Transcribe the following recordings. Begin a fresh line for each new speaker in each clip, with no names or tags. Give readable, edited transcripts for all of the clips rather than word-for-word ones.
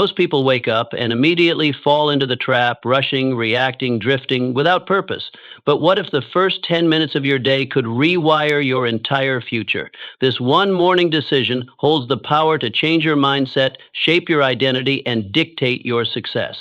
Most people wake up and immediately fall into the trap, rushing, reacting, drifting without purpose. But what if the first 10 minutes of your day could rewire your entire future? This one morning decision holds the power to change your mindset, shape your identity, and dictate your success.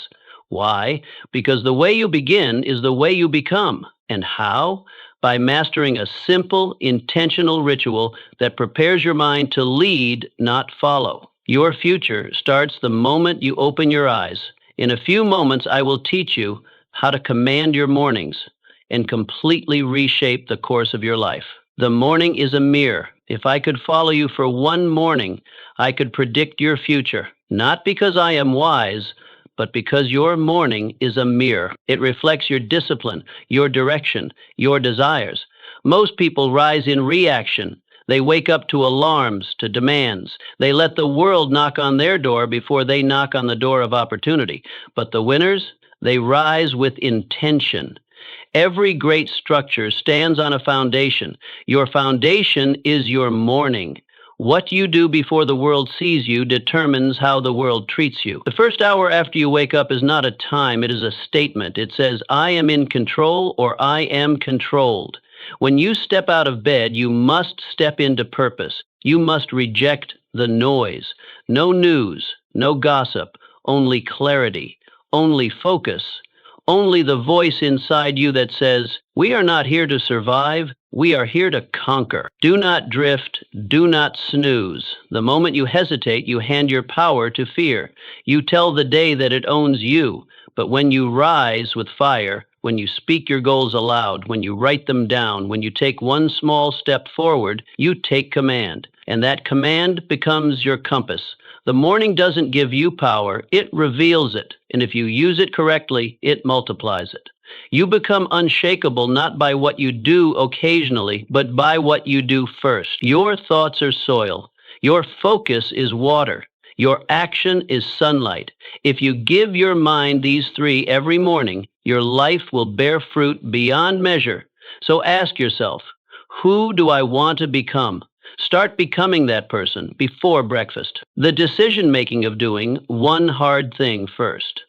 Why? Because the way you begin is the way you become. And how? By mastering a simple, intentional ritual that prepares your mind to lead, not follow. Your future starts the moment you open your eyes. In a few moments, I will teach you how to command your mornings and completely reshape the course of your life. The morning is a mirror. If I could follow you for one morning, I could predict your future, not because I am wise, but because your morning is a mirror. It reflects your discipline, your direction, your desires. Most people rise in reaction. They wake up to alarms, to demands. They let the world knock on their door before they knock on the door of opportunity. But the winners, they rise with intention. Every great structure stands on a foundation. Your foundation is your morning. What you do before the world sees you determines how the world treats you. The first hour after you wake up is not a time, it is a statement. It says, I am in control or I am controlled. When you step out of bed, you must step into purpose. You must reject the noise. No news, no gossip, only clarity, only focus, only the voice inside you that says, we are not here to survive, we are here to conquer. Do not drift, do not snooze. The moment you hesitate, you hand your power to fear. You tell the day that it owns you. But when you rise with fire, when you speak your goals aloud, when you write them down, when you take one small step forward, you take command. And that command becomes your compass. The morning doesn't give you power, it reveals it. And if you use it correctly, it multiplies it. You become unshakable not by what you do occasionally, but by what you do first. Your thoughts are soil. Your focus is water. Your action is sunlight. If you give your mind these three every morning, your life will bear fruit beyond measure. So ask yourself, who do I want to become? Start becoming that person before breakfast. The decision-making of doing one hard thing first.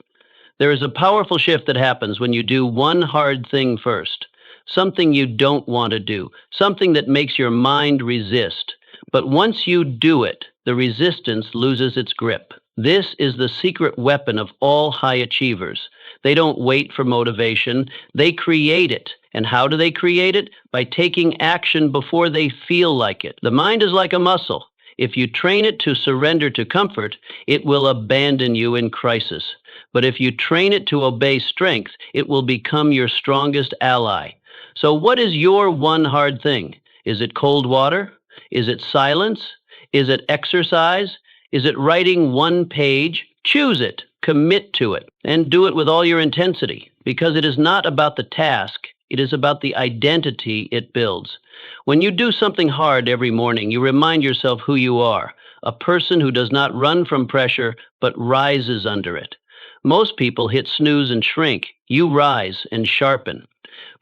There is a powerful shift that happens when you do one hard thing first. Something you don't want to do, something that makes your mind resist. But once you do it, the resistance loses its grip. This is the secret weapon of all high achievers. They don't wait for motivation, they create it. And how do they create it? By taking action before they feel like it. The mind is like a muscle. If you train it to surrender to comfort, it will abandon you in crisis. But if you train it to obey strength, it will become your strongest ally. So what is your one hard thing? Is it cold water? Is it silence? Is it exercise? Is it writing one page? Choose it, commit to it, and do it with all your intensity, because it is not about the task, it is about the identity it builds. When you do something hard every morning, you remind yourself who you are, a person who does not run from pressure, but rises under it. Most people hit snooze and shrink. You rise and sharpen.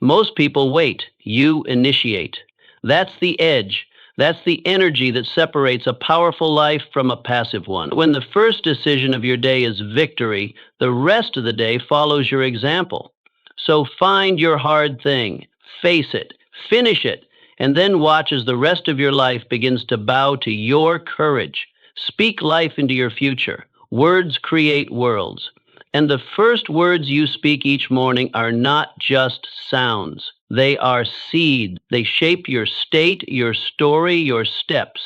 Most people wait. You initiate. That's the edge. That's the energy that separates a powerful life from a passive one. When the first decision of your day is victory, the rest of the day follows your example. So find your hard thing, face it, finish it, and then watch as the rest of your life begins to bow to your courage. Speak life into your future. Words create worlds. And the first words you speak each morning are not just sounds. They are seed. They shape your state, your story, your steps.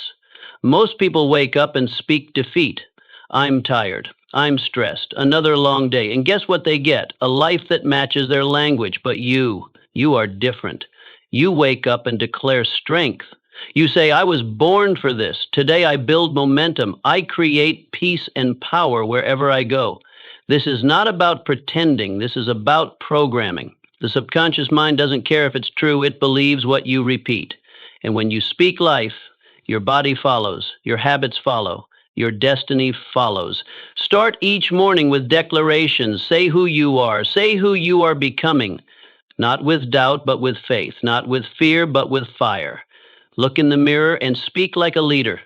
Most people wake up and speak defeat. I'm tired. I'm stressed. Another long day. And guess what they get? A life that matches their language. But you are different. You wake up and declare strength. You say, I was born for this. Today I build momentum. I create peace and power wherever I go. This is not about pretending. This is about programming. The subconscious mind doesn't care if it's true. It believes what you repeat. And when you speak life, your body follows. Your habits follow. Your destiny follows. Start each morning with declarations. Say who you are. Say who you are becoming. Not with doubt, but with faith. Not with fear, but with fire. Look in the mirror and speak like a leader.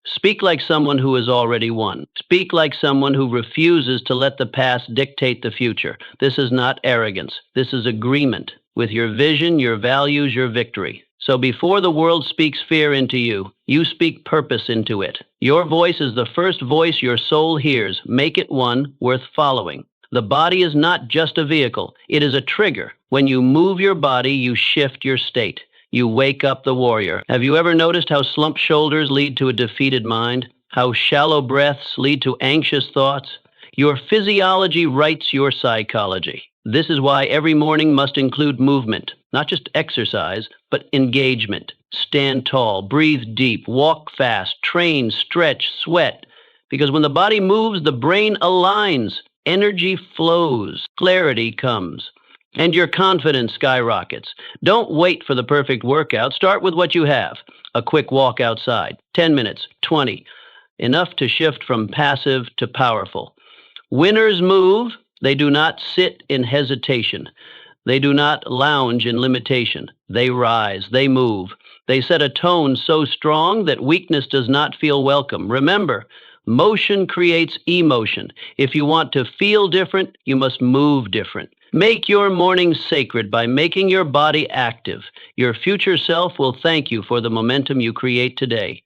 Speak like someone who has already won. Speak like someone who refuses to let the past dictate the future. This is not arrogance. This is agreement with your vision, your values, your victory. So before the world speaks fear into you, you speak purpose into it. Your voice is the first voice your soul hears. Make it one worth following. The body is not just a vehicle, it is a trigger. When you move your body, you shift your state. You wake up the warrior. Have you ever noticed how slumped shoulders lead to a defeated mind? How shallow breaths lead to anxious thoughts? Your physiology writes your psychology. This is why every morning must include movement, not just exercise, but engagement. Stand tall, breathe deep, walk fast, train, stretch, sweat. Because when the body moves, the brain aligns, energy flows, clarity comes, and your confidence skyrockets. Don't wait for the perfect workout. Start with what you have. A quick walk outside, 10 minutes, 20, enough to shift from passive to powerful. Winners move. They do not sit in hesitation. They do not lounge in limitation. They rise. They move. They set a tone so strong that weakness does not feel welcome. Remember, motion creates emotion. If you want to feel different, you must move different. Make your morning sacred by making your body active. Your future self will thank you for the momentum you create today.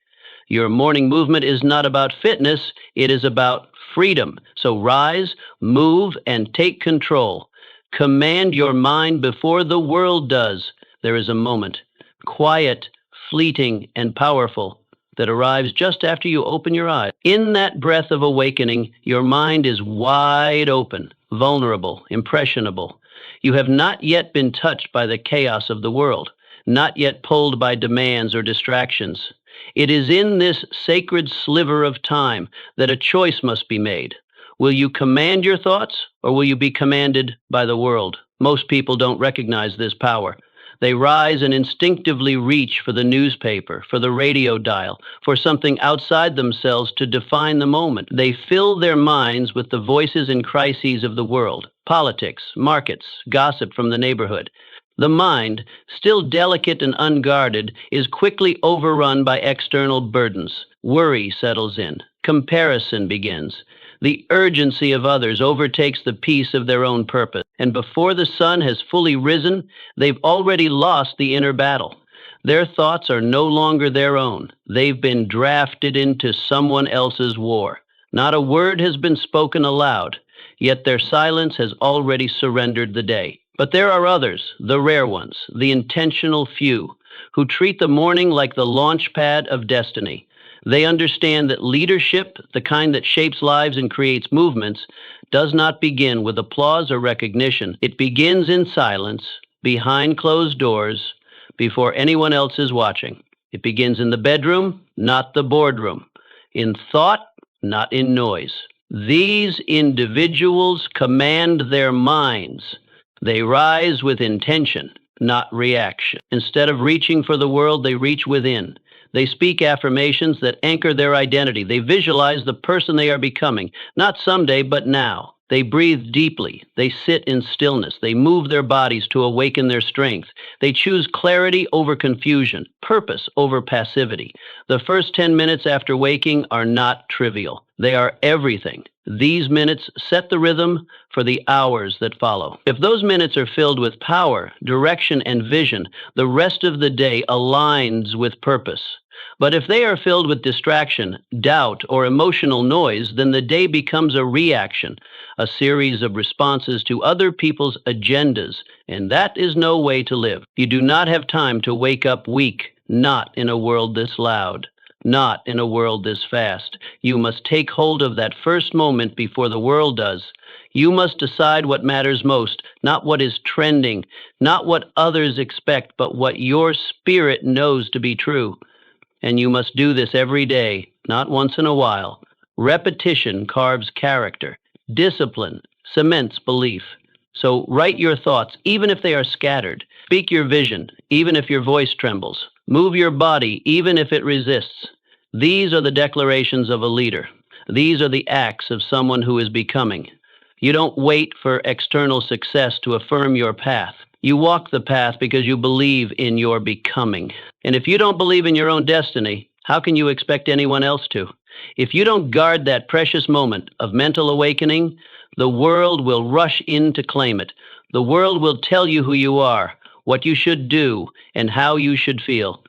Your morning movement is not about fitness, it is about freedom. So rise, move, and take control. Command your mind before the world does. There is a moment, quiet, fleeting, and powerful, that arrives just after you open your eyes. In that breath of awakening, your mind is wide open, vulnerable, impressionable. You have not yet been touched by the chaos of the world, not yet pulled by demands or distractions. It is in this sacred sliver of time that a choice must be made. Will you command your thoughts, or will you be commanded by the world? Most people don't recognize this power. They rise and instinctively reach for the newspaper, for the radio dial, for something outside themselves to define the moment. They fill their minds with the voices and crises of the world, politics, markets, gossip from the neighborhood. The mind, still delicate and unguarded, is quickly overrun by external burdens. Worry settles in. Comparison begins. The urgency of others overtakes the peace of their own purpose. And before the sun has fully risen, they've already lost the inner battle. Their thoughts are no longer their own. They've been drafted into someone else's war. Not a word has been spoken aloud, yet their silence has already surrendered the day. But there are others, the rare ones, the intentional few, who treat the morning like the launch pad of destiny. They understand that leadership, the kind that shapes lives and creates movements, does not begin with applause or recognition. It begins in silence, behind closed doors, before anyone else is watching. It begins in the bedroom, not the boardroom. In thought, not in noise. These individuals command their minds. They rise with intention, not reaction. Instead of reaching for the world, they reach within. They speak affirmations that anchor their identity. They visualize the person they are becoming, not someday, but now. They breathe deeply. They sit in stillness. They move their bodies to awaken their strength. They choose clarity over confusion, purpose over passivity. The first 10 minutes after waking are not trivial. They are everything. These minutes set the rhythm for the hours that follow. If those minutes are filled with power, direction, and vision, the rest of the day aligns with purpose. But if they are filled with distraction, doubt, or emotional noise, then the day becomes a reaction, a series of responses to other people's agendas, and that is no way to live. You do not have time to wake up weak, not in a world this loud, not in a world this fast. You must take hold of that first moment before the world does. You must decide what matters most, not what is trending, not what others expect, but what your spirit knows to be true. And you must do this every day, not once in a while. Repetition carves character. Discipline cements belief. So write your thoughts, even if they are scattered. Speak your vision, even if your voice trembles. Move your body, even if it resists. These are the declarations of a leader. These are the acts of someone who is becoming. You don't wait for external success to affirm your path. You walk the path because you believe in your becoming. And if you don't believe in your own destiny, How can you expect anyone else to? If you don't guard that precious moment of mental awakening, the world will rush in to claim it. The world will tell you who you are, what you should do, and how you should feel.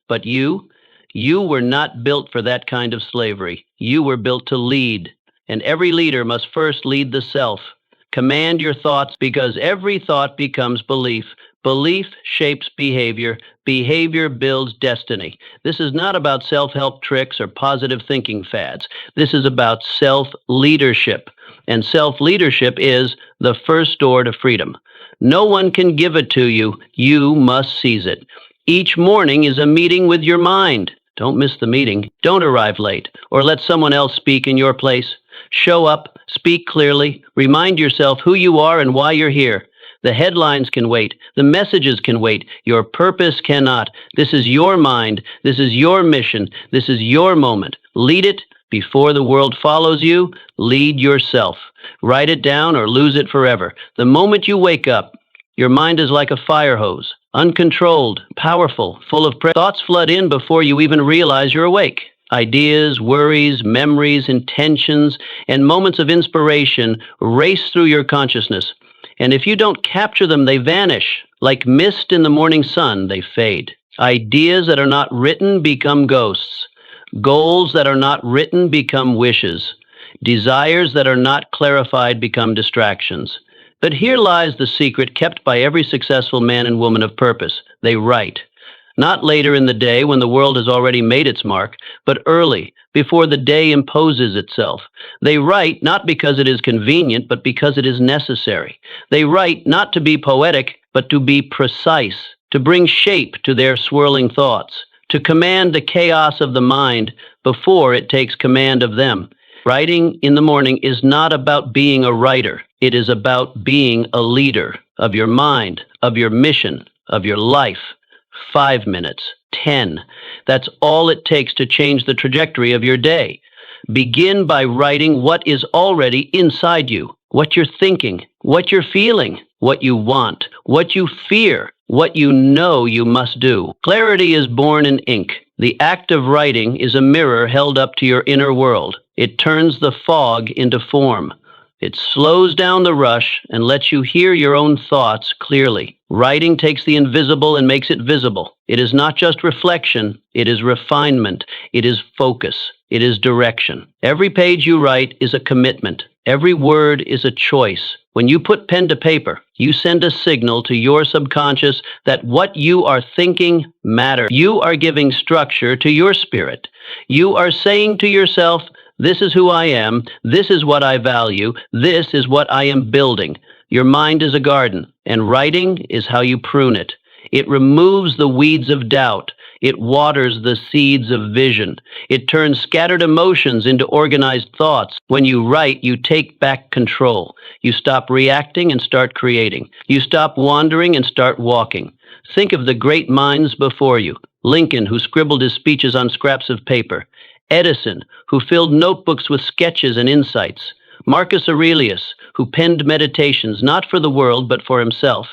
But you were not built for that kind of slavery. You were built to lead. And every leader must first lead the self. Command your thoughts because every thought becomes belief. Belief shapes behavior. Behavior builds destiny. This is not about self-help tricks or positive thinking fads. This is about self-leadership. And self-leadership is the first door to freedom. No one can give it to you. You must seize it. Each morning is a meeting with your mind. Don't miss the meeting. Don't arrive late or let someone else speak in your place. Show up, speak clearly, remind yourself who you are and why you're here. The headlines can wait. The messages can wait. Your purpose cannot. This is your mind. This is your mission. This is your moment. Lead it before the world follows you. Lead yourself. Write it down or lose it forever. The moment you wake up, your mind is like a fire hose, uncontrolled, powerful, full of thoughts flood in before you even realize you're awake. Ideas, worries, memories, intentions, and moments of inspiration race through your consciousness. And if you don't capture them, they vanish. Like mist in the morning sun, they fade. Ideas that are not written become ghosts. Goals that are not written become wishes. Desires that are not clarified become distractions. But here lies the secret kept by every successful man and woman of purpose. They write. Not later in the day when the world has already made its mark, but early, before the day imposes itself. They write not because it is convenient, but because it is necessary. They write not to be poetic, but to be precise, to bring shape to their swirling thoughts, to command the chaos of the mind before it takes command of them. Writing in the morning is not about being a writer. It is about being a leader of your mind, of your mission, of your life. 5 minutes, 10. That's all it takes to change the trajectory of your day. Begin by writing what is already inside you, what you're thinking, what you're feeling, what you want, what you fear, what you know you must do. Clarity is born in ink. The act of writing is a mirror held up to your inner world. It turns the fog into form. It slows down the rush and lets you hear your own thoughts clearly. Writing takes the invisible and makes it visible. It is not just reflection, it is refinement, it is focus, it is direction. Every page you write is a commitment. Every word is a choice. When you put pen to paper, you send a signal to your subconscious that what you are thinking matters. You are giving structure to your spirit. You are saying to yourself, this is who I am, this is what I value, this is what I am building. Your mind is a garden, and writing is how you prune it. It removes the weeds of doubt. It waters the seeds of vision. It turns scattered emotions into organized thoughts. When you write, you take back control. You stop reacting and start creating. You stop wandering and start walking. Think of the great minds before you. Lincoln, who scribbled his speeches on scraps of paper. Edison, who filled notebooks with sketches and insights. Marcus Aurelius, who penned meditations not for the world but for himself.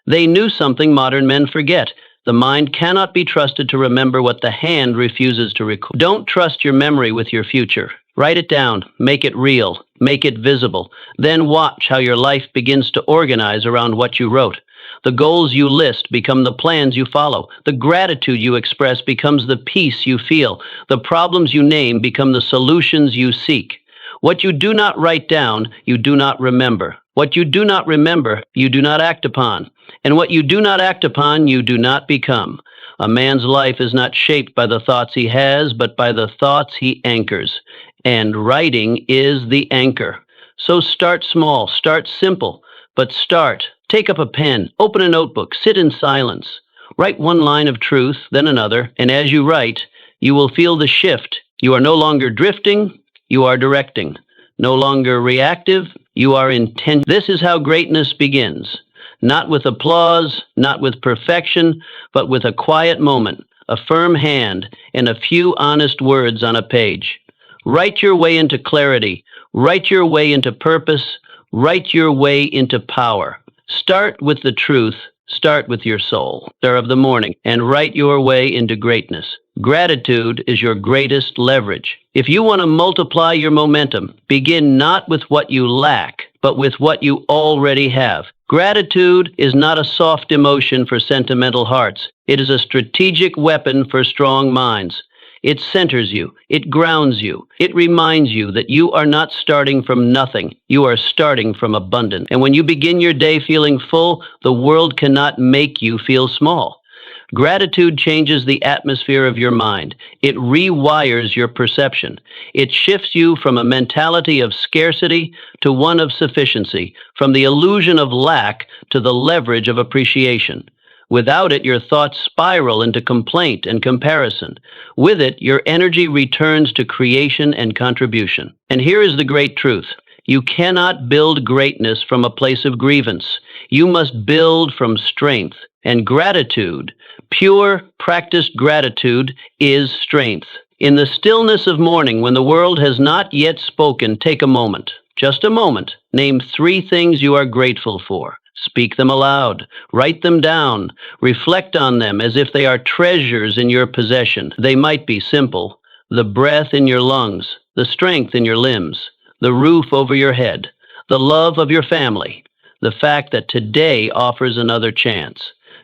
They knew something modern men forget. The mind cannot be trusted to remember what the hand refuses to record. Don't trust your memory with your future. Write it down, make it real, make it visible. Then watch how your life begins to organize around what you wrote. The goals you list become the plans you follow. The gratitude you express becomes the peace you feel. The problems you name become the solutions you seek. What you do not write down, you do not remember. What you do not remember, you do not act upon. And what you do not act upon, you do not become. A man's life is not shaped by the thoughts he has, but by the thoughts he anchors. And writing is the anchor. So start small, start simple, but start. Take up a pen, open a notebook, sit in silence. Write one line of truth, then another, and as you write, you will feel the shift. You are no longer drifting, you are directing. No longer reactive, you are intent. This is how greatness begins. Not with applause, not with perfection, but with a quiet moment, a firm hand, and a few honest words on a page. Write your way into clarity. Write your way into purpose. Write your way into power. Start with the truth, Start with your soul, star of the morning, and write your way into greatness. Gratitude is your greatest leverage. If you want to multiply your momentum, begin not with what you lack, but with what you already have. Gratitude is not a soft emotion for sentimental hearts. It is a strategic weapon for strong minds. It centers you. It grounds you. It reminds you that you are not starting from nothing. You are starting from abundance. And when you begin your day feeling full, the world cannot make you feel small. Gratitude changes the atmosphere of your mind. It rewires your perception. It shifts you from a mentality of scarcity to one of sufficiency, from the illusion of lack to the leverage of appreciation. Without it, your thoughts spiral into complaint and comparison. With it, your energy returns to creation and contribution. And here is the great truth. You cannot build greatness from a place of grievance. You must build from strength. And gratitude, pure, practiced gratitude, is strength. In the stillness of morning, when the world has not yet spoken, take a moment. Just a moment. Name 3 things you are grateful for. Speak them aloud. Write them down. Reflect on them as if they are treasures in your possession. They might be simple. The breath in your lungs, the strength in your limbs, the roof over your head, the love of your family, the fact that today offers another chance.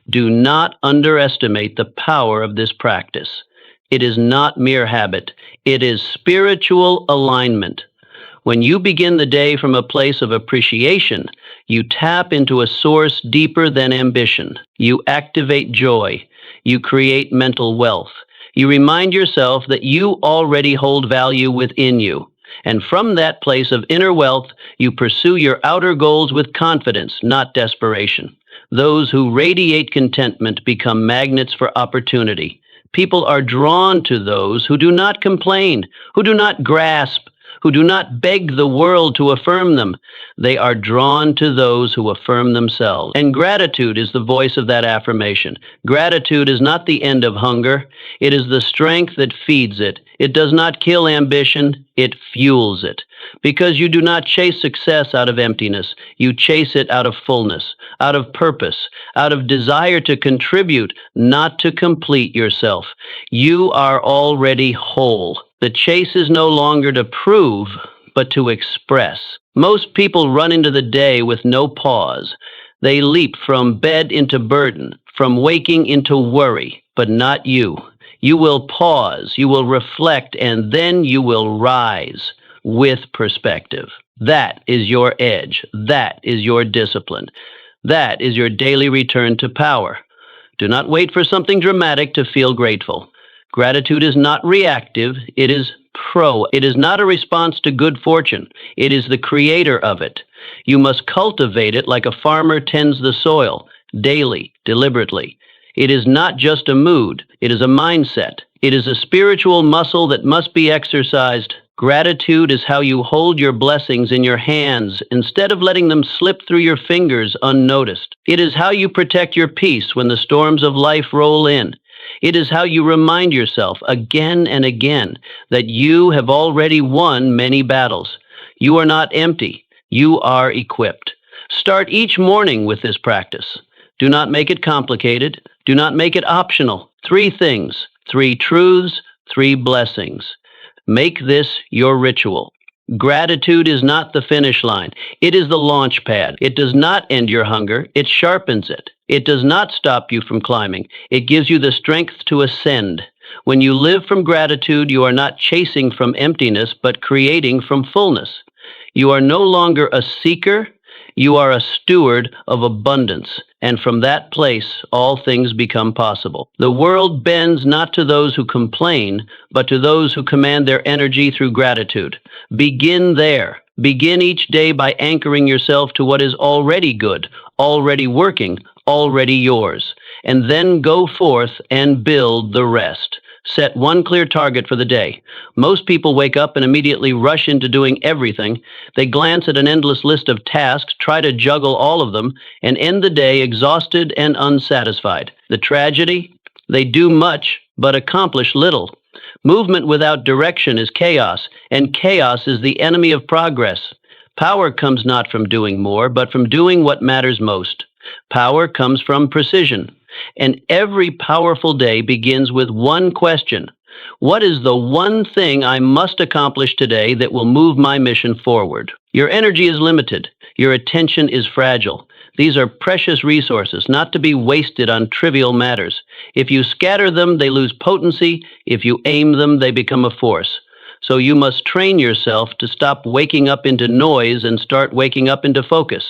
Do not underestimate the power of this practice. It is not mere habit. It is spiritual alignment. When you begin the day from a place of appreciation, you tap into a source deeper than ambition. You activate joy. You create mental wealth. You remind yourself that you already hold value within you. And from that place of inner wealth, you pursue your outer goals with confidence, not desperation. Those who radiate contentment become magnets for opportunity. People are drawn to those who do not complain, who do not grasp, who do not beg the world to affirm them. They are drawn to those who affirm themselves. And gratitude is the voice of that affirmation. Gratitude is not the end of hunger. It is the strength that feeds it. It does not kill ambition. It fuels it. Because you do not chase success out of emptiness. You chase it out of fullness, out of purpose, out of desire to contribute, not to complete yourself. You are already whole. The chase is no longer to prove, but to express. Most people run into the day with no pause. They leap from bed into burden, from waking into worry, but not you. You will pause, you will reflect, and then you will rise with perspective. That is your edge. That is your discipline. That is your daily return to power. Do not wait for something dramatic to feel grateful. Gratitude is not reactive, it is pro. It is not a response to good fortune. It is the creator of it. You must cultivate it like a farmer tends the soil, daily, deliberately. It is not just a mood, it is a mindset. It is a spiritual muscle that must be exercised. Gratitude is how you hold your blessings in your hands instead of letting them slip through your fingers unnoticed. It is how you protect your peace when the storms of life roll in. It is how you remind yourself again and again that you have already won many battles. You are not empty. You are equipped. Start each morning with this practice. Do not make it complicated. Do not make it optional. 3 things, 3 truths, 3 blessings. Make this your ritual. Gratitude is not the finish line. It is the launch pad. It does not end your hunger. It sharpens it. It does not stop you from climbing. It gives you the strength to ascend. When you live from gratitude, you are not chasing from emptiness, but creating from fullness. You are no longer a seeker. You are a steward of abundance. And from that place, all things become possible. The world bends not to those who complain, but to those who command their energy through gratitude. Begin there. Begin each day by anchoring yourself to what is already good, already working, already yours. And then go forth and build the rest. Set one clear target for the day. Most people wake up and immediately rush into doing everything. They glance at an endless list of tasks, try to juggle all of them, and end the day exhausted and unsatisfied. The tragedy? They do much, but accomplish little. Movement without direction is chaos, and chaos is the enemy of progress. Power comes not from doing more, but from doing what matters most. Power comes from precision. And every powerful day begins with one question. What is the one thing I must accomplish today that will move my mission forward? Your energy is limited. Your attention is fragile. These are precious resources, not to be wasted on trivial matters. If you scatter them, they lose potency. If you aim them, they become a force. So you must train yourself to stop waking up into noise and start waking up into focus.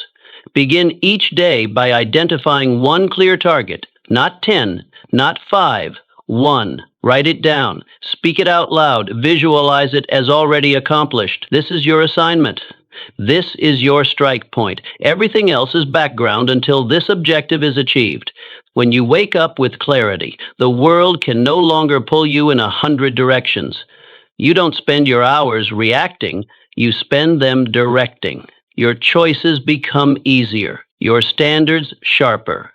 Begin each day by identifying one clear target, not 10, not 5, 1. Write it down. Speak it out loud. Visualize it as already accomplished. This is your assignment. This is your strike point. Everything else is background until this objective is achieved. When you wake up with clarity, the world can no longer pull you in 100 directions. You don't spend your hours reacting, you spend them directing. Your choices become easier, your standards sharper.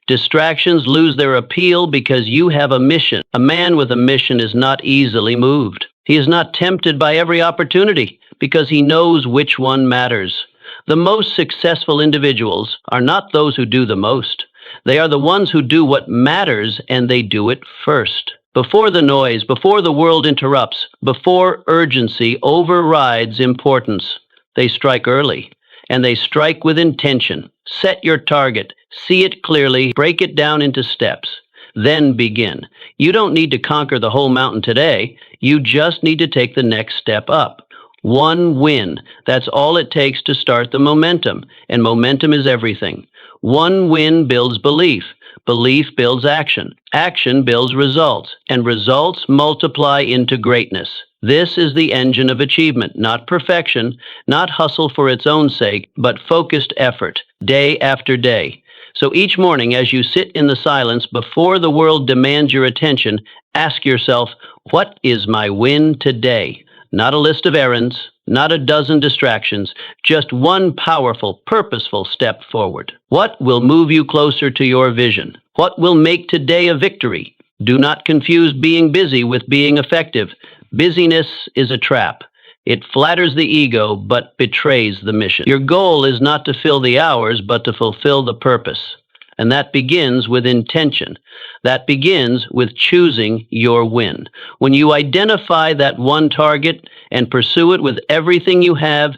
Distractions lose their appeal because you have a mission. A man with a mission is not easily moved. He is not tempted by every opportunity because he knows which one matters. The most successful individuals are not those who do the most. They are the ones who do what matters, and they do it first. Before the noise, before the world interrupts, before urgency overrides importance, they strike early, and they strike with intention. Set your target, see it clearly, break it down into steps. Then begin. You don't need to conquer the whole mountain today. You just need to take the next step up. One win. That's all it takes to start the momentum, and momentum is everything. One win builds belief. Belief builds action. Action builds results, and results multiply into greatness. This is the engine of achievement, not perfection, not hustle for its own sake, but focused effort, day after day. So each morning, as you sit in the silence before the world demands your attention, ask yourself, what is my win today? Not a list of errands, not a dozen distractions, just one powerful, purposeful step forward. What will move you closer to your vision? What will make today a victory? Do not confuse being busy with being effective. Busyness is a trap. It flatters the ego, but betrays the mission. Your goal is not to fill the hours, but to fulfill the purpose. And that begins with intention. That begins with choosing your win. When you identify that one target and pursue it with everything you have,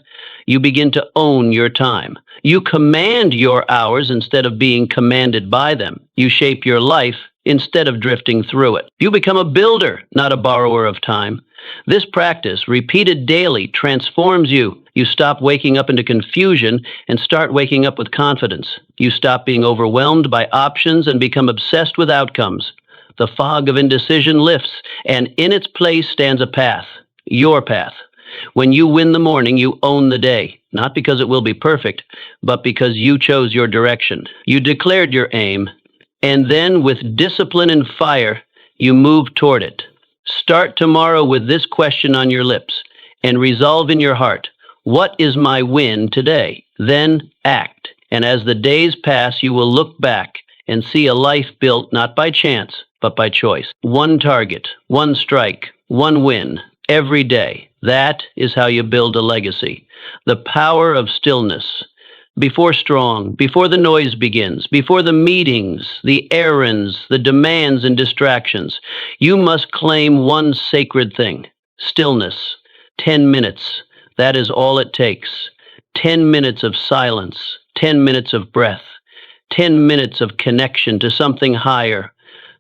you begin to own your time. You command your hours instead of being commanded by them. You shape your life instead of drifting through it. You become a builder, not a borrower of time. This practice, repeated daily, transforms you. You stop waking up into confusion and start waking up with confidence. You stop being overwhelmed by options and become obsessed with outcomes. The fog of indecision lifts, and in its place stands a path, your path. When you win the morning, you own the day, not because it will be perfect, but because you chose your direction. You declared your aim, and then with discipline and fire, you move toward it. Start tomorrow with this question on your lips and resolve in your heart, what is my win today? Then act. And as the days pass, you will look back and see a life built not by chance, but by choice. One target, one strike, one win, every day. That is how you build a legacy. The power of stillness. Before the noise begins, before the meetings, the errands, the demands and distractions, you must claim one sacred thing, stillness. 10 minutes, that is all it takes. 10 minutes of silence, 10 minutes of breath, 10 minutes of connection to something higher,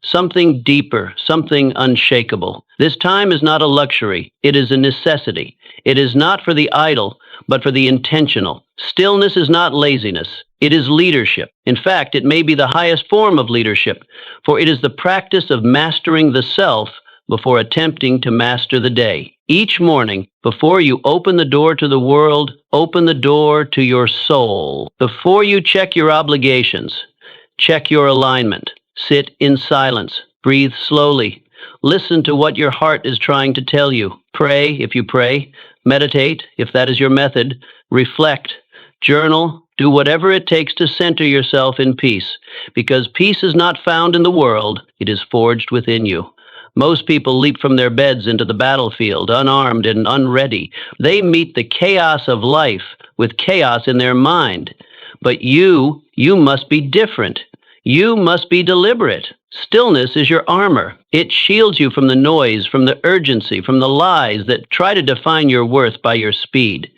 something deeper, something unshakable. This time is not a luxury, it is a necessity. It is not for the idle, but for the intentional. Stillness is not laziness, it is leadership. In fact, it may be the highest form of leadership, for it is the practice of mastering the self before attempting to master the day. Each morning, before you open the door to the world, open the door to your soul. Before you check your obligations, check your alignment. Sit in silence. Breathe slowly. Listen to what your heart is trying to tell you. Pray if you pray. Meditate if that is your method. Reflect. Journal. Do whatever it takes to center yourself in peace, because peace is not found in the world, it is forged within you. Most people leap from their beds into the battlefield, unarmed and unready. They meet the chaos of life with chaos in their mind. But you must be different. You must be deliberate. Stillness is your armor. It shields you from the noise, from the urgency, from the lies that try to define your worth by your speed.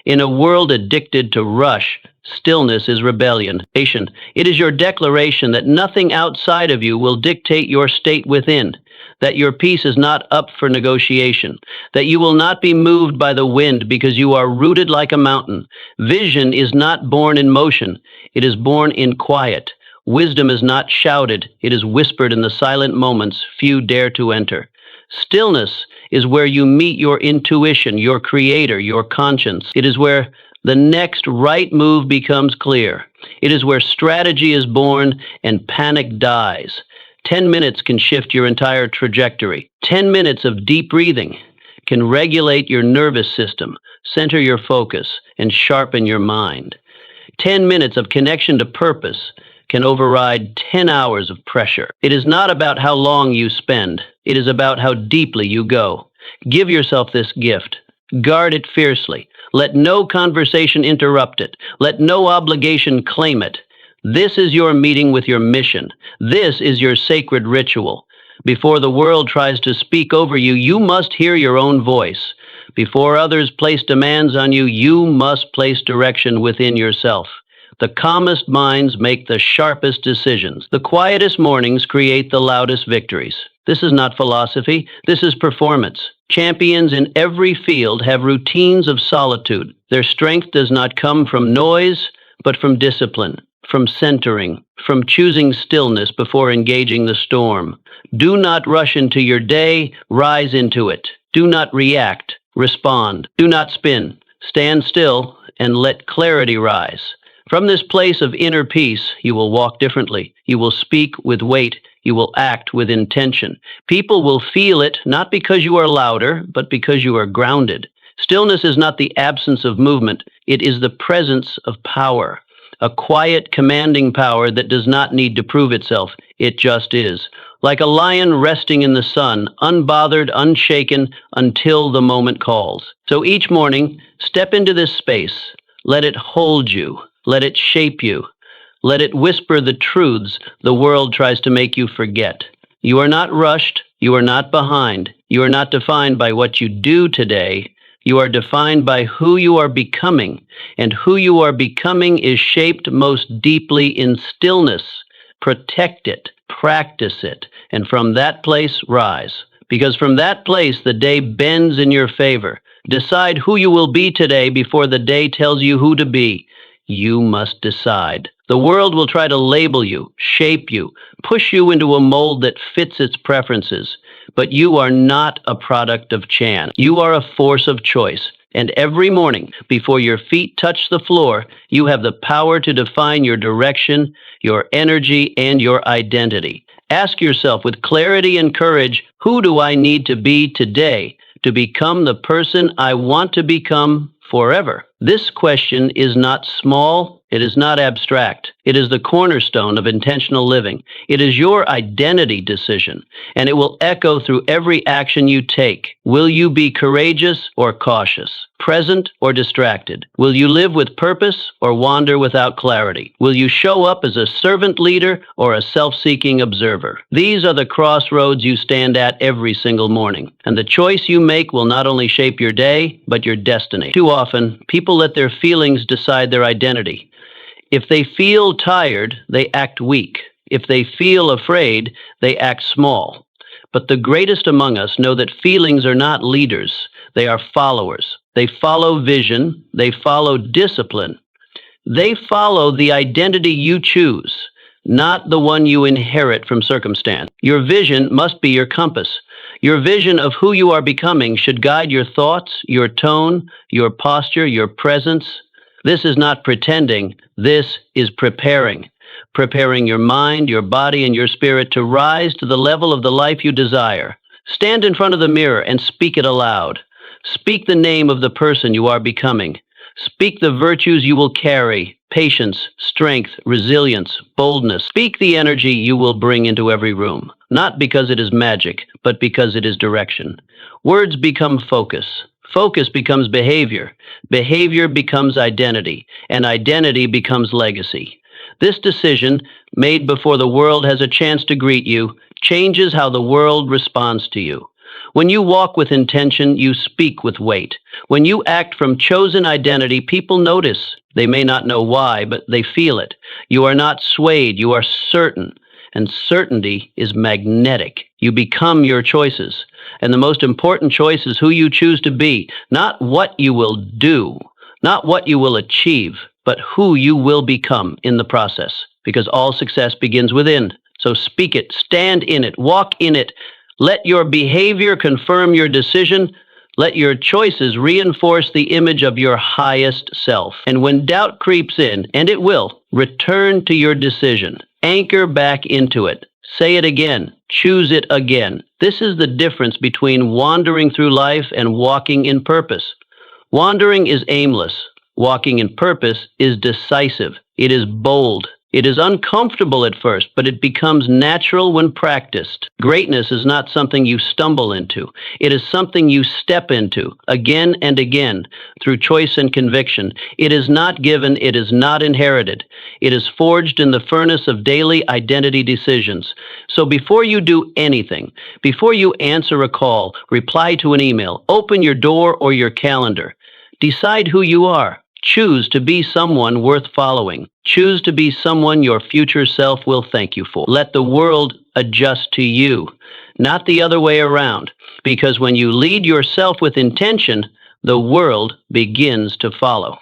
In a world addicted to rush, stillness is rebellion. It is your declaration that nothing outside of you will dictate your state within, that your peace is not up for negotiation, that you will not be moved by the wind because you are rooted like a mountain. Vision is not born in motion, it is born in quiet. Wisdom is not shouted, it is whispered in the silent moments few dare to enter. Stillness is where you meet your intuition, your creator, your conscience. It is where the next right move becomes clear. It is where strategy is born and panic dies. 10 minutes can shift your entire trajectory. 10 minutes of deep breathing can regulate your nervous system, center your focus, and sharpen your mind. 10 minutes of connection to purpose can override 10 hours of pressure. It is not about how long you spend. It is about how deeply you go. Give yourself this gift. Guard it fiercely. Let no conversation interrupt it. Let no obligation claim it. This is your meeting with your mission. This is your sacred ritual. Before the world tries to speak over you, you must hear your own voice. Before others place demands on you, you must place direction within yourself. The calmest minds make the sharpest decisions. The quietest mornings create the loudest victories. This is not philosophy, this is performance. Champions in every field have routines of solitude. Their strength does not come from noise, but from discipline, from centering, from choosing stillness before engaging the storm. Do not rush into your day, rise into it. Do not react, respond. Do not spin. Stand still and let clarity rise. From this place of inner peace, you will walk differently. You will speak with weight. You will act with intention. People will feel it not because you are louder, but because you are grounded. Stillness is not the absence of movement. It is the presence of power. A quiet, commanding power that does not need to prove itself. It just is. Like a lion resting in the sun, unbothered, unshaken, until the moment calls. So each morning, step into this space. Let it hold you. Let it shape you. Let it whisper the truths the world tries to make you forget. You are not rushed. You are not behind. You are not defined by what you do today. You are defined by who you are becoming. And who you are becoming is shaped most deeply in stillness. Protect it. Practice it. And from that place, rise. Because from that place, the day bends in your favor. Decide who you will be today before the day tells you who to be. You must decide. The world will try to label you, shape you, push you into a mold that fits its preferences. But you are not a product of chance. You are a force of choice. And every morning, before your feet touch the floor, you have the power to define your direction, your energy, and your identity. Ask yourself with clarity and courage, who do I need to be today to become the person I want to become forever? This question is not small, it is not abstract. It is the cornerstone of intentional living. It is your identity decision, and it will echo through every action you take. Will you be courageous or cautious? Present or distracted? Will you live with purpose or wander without clarity? Will you show up as a servant leader or a self-seeking observer? These are the crossroads you stand at every single morning, and the choice you make will not only shape your day, but your destiny. Too often, people let their feelings decide their identity. If they feel tired, they act weak. If they feel afraid, they act small. But the greatest among us know that feelings are not leaders, they are followers. They follow vision, they follow discipline. They follow the identity you choose, not the one you inherit from circumstance. Your vision must be your compass. Your vision of who you are becoming should guide your thoughts, your tone, your posture, your presence. This is not pretending, this is preparing. Preparing your mind, your body, and your spirit to rise to the level of the life you desire. Stand in front of the mirror and speak it aloud. Speak the name of the person you are becoming. Speak the virtues you will carry: patience, strength, resilience, boldness. Speak the energy you will bring into every room, not because it is magic, but because it is direction. Words become focus. Focus becomes behavior. Behavior becomes identity, and identity becomes legacy. This decision, made before the world has a chance to greet you, changes how the world responds to you. When you walk with intention, you speak with weight. When you act from chosen identity, people notice. They may not know why, but they feel it. You are not swayed, you are certain. And certainty is magnetic. You become your choices. And the most important choice is who you choose to be, not what you will do, not what you will achieve, but who you will become in the process. Because all success begins within. So speak it, stand in it, walk in it. Let your behavior confirm your decision. Let your choices reinforce the image of your highest self. And when doubt creeps in, and it will, return to your decision. Anchor back into it. Say it again. Choose it again. This is the difference between wandering through life and walking in purpose. Wandering is aimless. Walking in purpose is decisive. It is bold. It is uncomfortable at first, but it becomes natural when practiced. Greatness is not something you stumble into. It is something you step into again and again through choice and conviction. It is not given, it is not inherited. It is forged in the furnace of daily identity decisions. So before you do anything, before you answer a call, reply to an email, open your door or your calendar, decide who you are. Choose to be someone worth following. Choose to be someone your future self will thank you for. Let the world adjust to you, not the other way around. Because when you lead yourself with intention, the world begins to follow.